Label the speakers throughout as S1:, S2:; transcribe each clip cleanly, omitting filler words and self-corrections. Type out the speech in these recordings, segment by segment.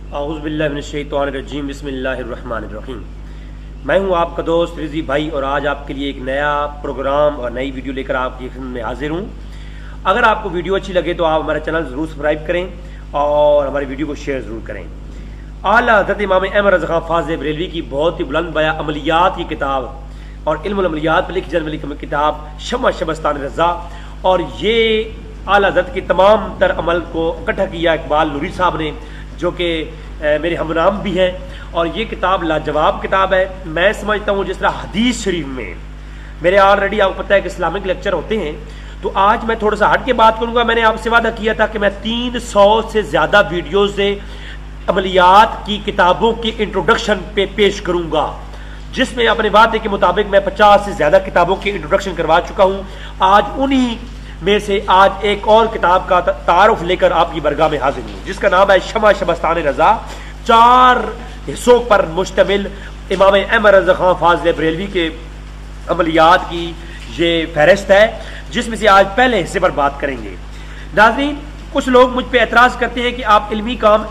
S1: अऊज़ु बिल्लाहि मिनश शैतानिर रजीम बिस्मिल्लाहिर रहमानिर रहीम। मैं हूं आपका दोस्त रिजी भाई और आज आपके लिए एक नया प्रोग्राम और नई वीडियो लेकर आपकी खिदमत में हाजिर हूं। अगर आपको वीडियो अच्छी लगे तो आप हमारा चैनल ज़रूर सब्सक्राइब करें और हमारी वीडियो को शेयर ज़रूर करें। आला हज़रत इमाम अहमद रज़ा ख़ान फ़ाज़िल बरेलवी की बहुत ही बुलंद बया अमलियात की किताब और इल्मुल अमलियात पर लिखी जाने वाली किताब शमा शबस्तान रज़ा, और ये आला हज़रत की तमाम तर अमल को इकट्ठा किया इकबाल नूरी साहब ने, जो कि मेरे हमनाम भी हैं। और ये किताब लाजवाब किताब है। मैं समझता हूँ जिस तरह हदीस शरीफ में मेरे ऑलरेडी आपको पता है कि इस्लामिक लेक्चर होते हैं, तो आज मैं थोड़ा सा हट के बात करूंगा। मैंने आपसे वादा किया था कि मैं 300 से ज्यादा वीडियोस से अमलियात की किताबों की इंट्रोडक्शन पे पेश करूंगा, जिसमें अपने वादे के मुताबिक मैं 50 से ज्यादा किताबों की इंट्रोडक्शन करवा चुका हूं। आज उन्हीं में से आज एक और किताब का तारुफ लेकर आपकी बरगाह में हाजिर हूं, जिसका नाम है शमा शबस्तान रज़ा। 4 हिस्सों पर मुश्तमिल इमाम अहमद रज़ा ख़ान फ़ाज़िल बरेलवी के अमलियात की ये फहरिस्त है, जिसमें से आज पहले हिस्से पर बात करेंगे। नाज़रीन, कुछ लोग मुझ पे एतराज़ करते हैं कि आप इल्मी काम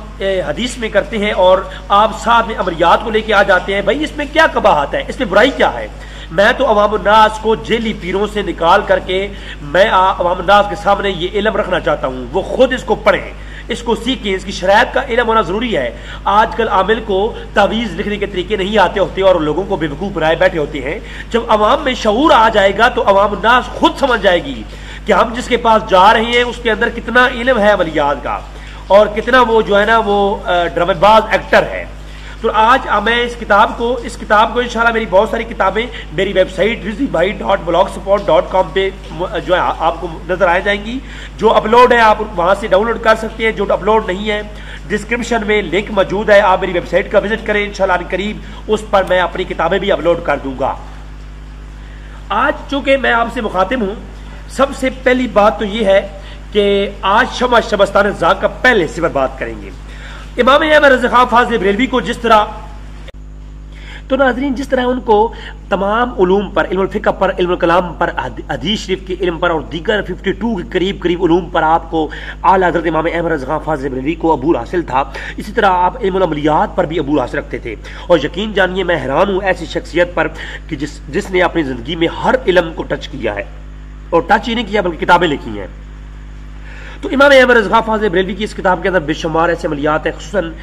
S1: हदीस में करते हैं और आप साथ में अमलियात को लेके आ जाते हैं। भाई, इसमें क्या कबाहत है, इसमें बुराई क्या है? मैं तो अवामुन्नास को जेली पीरों से निकाल करके मैं अवामुन्नास के सामने ये इल्म रखना चाहता हूँ। वो खुद इसको पढ़ें, इसको सीखें, इसकी शरायत का इल्म होना जरूरी है। आजकल आमिल को तावीज़ लिखने के तरीके नहीं आते होते और लोगों को बेवकूफ़ बनाए बैठे होते हैं। जब अवाम में शऊर आ जाएगा तो अवामुन्नास खुद समझ जाएगी कि हम जिसके पास जा रहे हैं उसके अंदर कितना इल्म है अमलियात का और कितना वो जो है ना वो ड्रामेबाज एक्टर है। तो आज मैं इस किताब को इंशाल्लाह मेरी बहुत सारी किताबें मेरी वेबसाइट rizibhai.blogspot.com पे जो है आपको नजर आ जाएंगी। जो अपलोड है आप वहां से डाउनलोड कर सकते हैं, जो अपलोड नहीं है डिस्क्रिप्शन में लिंक मौजूद है, आप मेरी वेबसाइट का विजिट करें। इंशाल्लाह करीब उस पर मैं अपनी किताबें भी अपलोड कर दूंगा। आज चूंकि मैं आपसे मुखातिब हूं, सबसे पहली बात तो यह है कि आज शमा शबस्तान रज़ा का पहले हिस्से पर बात करेंगे। इमाम अहमद रज़ा ख़ान फ़ाज़िल बरेलवी को जिस तरह जिस तरह उनको तमाम उलूम पर, इल्मुल फ़िक़्ह पर, इल्मुल कलाम पर, हदीस शरीफ के इल्म पर और दीगर 52 के करीब उलूम पर आपको आला हज़रत इमाम अहमद रज़ा ख़ान फ़ाज़िल बरेलवी को अबूर हासिल था, इसी तरह आप इल्मुल अमलियात पर भी अबूर हासिल रखते थे। और यकीन जानिए मैं हैरान हूँ ऐसी शख्सियत पर कि जिसने अपनी ज़िंदगी में हर इल्म को टच किया है, और टच ही नहीं किया बल्कि किताबें लिखी हैं। तो इमाम अहमद रज़ा ख़ान फ़ाज़िल बरेलवी की इस किताब के अंदर बेशुमार ऐसे अमलियात है, खुसूसन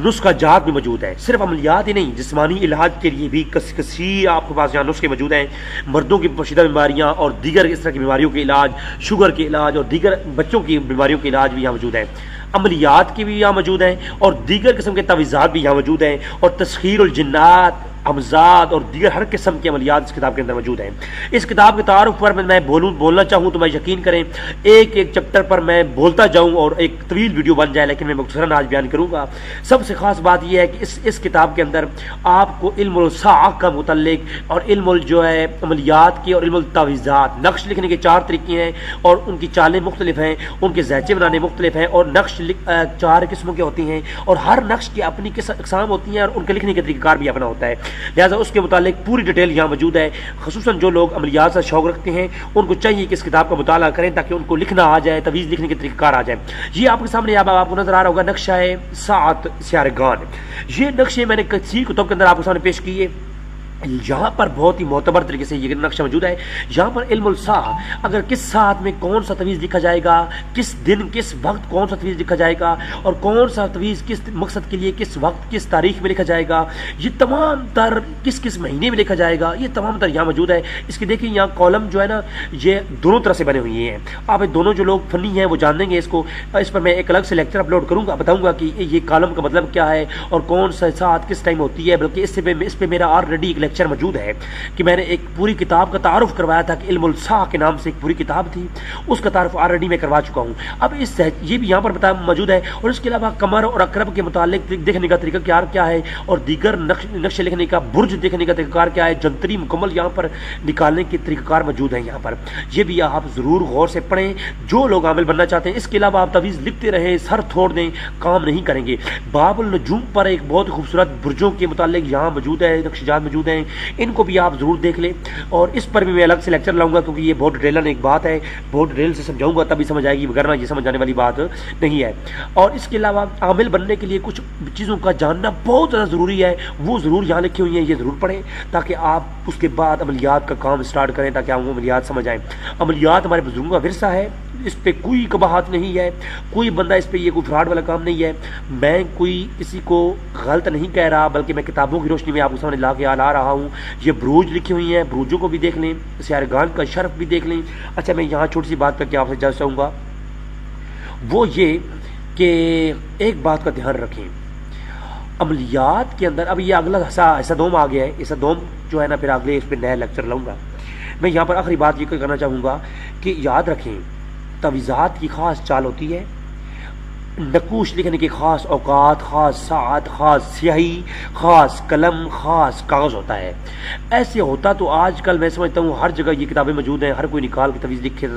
S1: नुस्खा जात भी मौजूद है। सिर्फ अमलियात ही नहीं, जिस्मानी इलाज के लिए भी कसीर आपके पास यहाँ नुस्खे मौजूद हैं। मर्दों की पोशीदा बीमारियाँ और दीगर इस तरह की बीमारियों के इलाज, शुगर के इलाज और दीगर बच्चों की बीमारियों के इलाज भी यहाँ मौजूद है। अमलियात की भी यहाँ मौजूद हैं और दीगर किस्म के तवीज़ात भी यहाँ मौजूद हैं, और तस्खीरुल जिन्नात, अमजाद और दीगर हर किस्म के अमलियात इस किताब के अंदर मौजूद हैं। इस किताब के तारुफ पर मैं बोलना चाहूँ तो मैं यकीन करें एक एक चैप्टर पर मैं बोलता जाऊँ और एक तवील वीडियो बन जाए, लेकिन मैं मुख्तसरन आज बयान करूँगा। सबसे खास बात यह है कि इस किताब के अंदर आपको इल्मुल साअ का मुतल्लिक और इल्मुल जो है अमलियात के और इल्मुल तावीज़ात, नक्श लिखने के 4 तरीके हैं और उनकी चालें मुख्तलिफ हैं, उनके ज़ैचे बनाने मुख्तलिफ हैं, और नक्श 4 किस्मों के होती हैं और हर नक्श की अपनी अक़साम होती हैं और उनके लिखने का तरीक़ाकार भी अपना होता है। लिहाजा उसके मुतालिक पूरी डिटेल यहाँ मौजूद है। खुसूसन जो लोग अमलियात से शौक रखते हैं उनको चाहिए कि इस किताब का मुताला करें ताकि उनको लिखना आ जाए, तवीज़ लिखने के तरीक़ाकार आ जाए। ये आपके सामने आपको नजर आ रहा होगा नक्शा है सात सियारगान। ये नक्शे मैंने कई कुतुब के अंदर आपके सामने पेश किए। यहाँ पर बहुत ही मोतबर तरीके से ये नक्शा मौजूद है। यहाँ पर इल्मुल साअ, अगर किस साथ में कौन सा तवीज़ लिखा जाएगा, किस दिन किस वक्त कौन सा तवीज़ लिखा जाएगा और कौन सा तवीज़ किस मकसद के लिए किस वक्त किस तारीख में लिखा जाएगा, ये तमाम तर किस किस महीने में लिखा जाएगा, ये तमाम तर यहाँ मौजूद है। इसके देखिए यहाँ कॉलम जो है ना ये दोनों तरह से बने हुए हैं। आप दोनों जो लोग फनी हैं वो जान देंगे इसको। इस पर मैं एक अलग से लेक्चर अपलोड करूँगा, बताऊँगा कि ये कॉलम का मतलब क्या है और कौन सा साथ किस टाइम होती है। बल्कि इस पर मेरा ऑलरेडी एक लेक्चर मौजूद है कि मैंने एक पूरी किताब का तारुफ करवाया था कि इल्मुल साअ के नाम से एक पूरी किताब थी, उसका तारुफ ऑलरेडी मैं करवा चुका हूं। अब ये भी यहाँ पर मौजूद है। और इसके अलावा कमर और अकरब के मुतालिक देखने का तरीका क्या है और दीगर नक्शे लिखने का, बुर्ज देखने का तरीका क्या है, जंतरी मुकम्मल यहाँ पर निकालने के तरीक़ाकार मौजूद है। यहाँ पर ये भी आप जरूर गौर से पढ़ें जो लोग आमिल बनना चाहते हैं। इसके अलावा आप तवीज़ लिखते रहें, सर छोड़ दें, काम नहीं करेंगे। बाबुल नजूम पर एक बहुत खूबसूरत बुर्जों के मुतालिक यहाँ मौजूद है, नक्शेजात मौजूद हैं। ہیں، ان کو بھی آپ ضرور دیکھ لیں، اور اس پر بھی میں الگ سے لیکچر لاؤں گا، کیونکہ یہ بہت ڈیٹیلن ایک بات ہے، بہت ڈیٹیل سے سمجھاؤں گا تبھی سمجھ آئے گی، وغیرہ یہ سمجھ آنے والی بات نہیں ہے۔ اور اس کے علاوہ عامل بننے کے لیے کچھ چیزوں کا جاننا بہت زیادہ ضروری ہے، وہ ضرور یہاں لکھی ہوئی ہیں، یہ ضرور پڑھیں تاکہ آپ اس کے بعد عملیات کا کام سٹارٹ کریں، تاکہ آپ کو عملیات سمجھ آئیں۔ عملیات ہمارے بزرگوں کا ورثہ ہے، اس پہ کوئی قباحت نہیں ہے، کوئی بندہ اس پہ یہ کوئی فراڈ والا کام نہیں ہے، میں کوئی کسی کو غلط نہیں کہہ رہا، بلکہ میں کتابوں کی روشنی میں آپ کو سامنے لا کے لا رہا ہوں۔ یہ بروج لکھی ہوئی ہیں، بروجوں کو بھی دیکھ لیں، سیارگان کا شرف بھی دیکھ لیں۔ اچھا میں یہاں چھوٹی سی بات کر کے آپ سے اجازت چاہوں گا، وہ یہ کہ ایک بات کا دھیان رکھیں، عملیات کے اندر اب یہ اگلا حصہ دوم آ گیا ہے، حصہ دوم جو ہے نا، پھر اگلے اس پہ نیا لیکچر لاؤں گا۔ میں یہاں پر آخری بات یہ کرنا چاہوں گا کہ یاد رکھیں، تعویذات کی خاص چال ہوتی ہے، نقوش لکھنے کے خاص اوقات، خاص ساعت، خاص سیاہی، خاص قلم، خاص کاغذ ہوتا ہے۔ ایسے ہوتا تو آج کل میں سمجھتا ہوں ہر جگہ یہ کتابیں موجود ہیں، ہر کوئی نکال کے تعویذ لکھ کے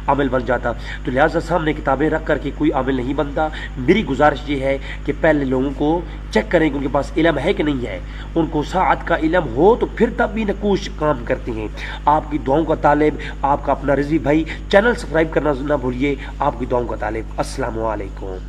S1: عامل بن جاتا، تو لہٰذا سامنے کتابیں رکھ کر کے کوئی عامل نہیں بنتا۔ میری گزارش یہ ہے کہ پہلے لوگوں کو چیک کریں کہ ان کے پاس علم ہے کہ نہیں ہے، ان کو ساعت کا علم ہو تو پھر تب بھی نقوش کام کرتے ہیں۔ آپ کی دعاؤں کا طالب، آپ کا اپنا رضوی بھائی، چینل سبسکرائب کرنا نہ بھولیے، آپ کی دعاؤں کا طالب۔ السلام علیکم۔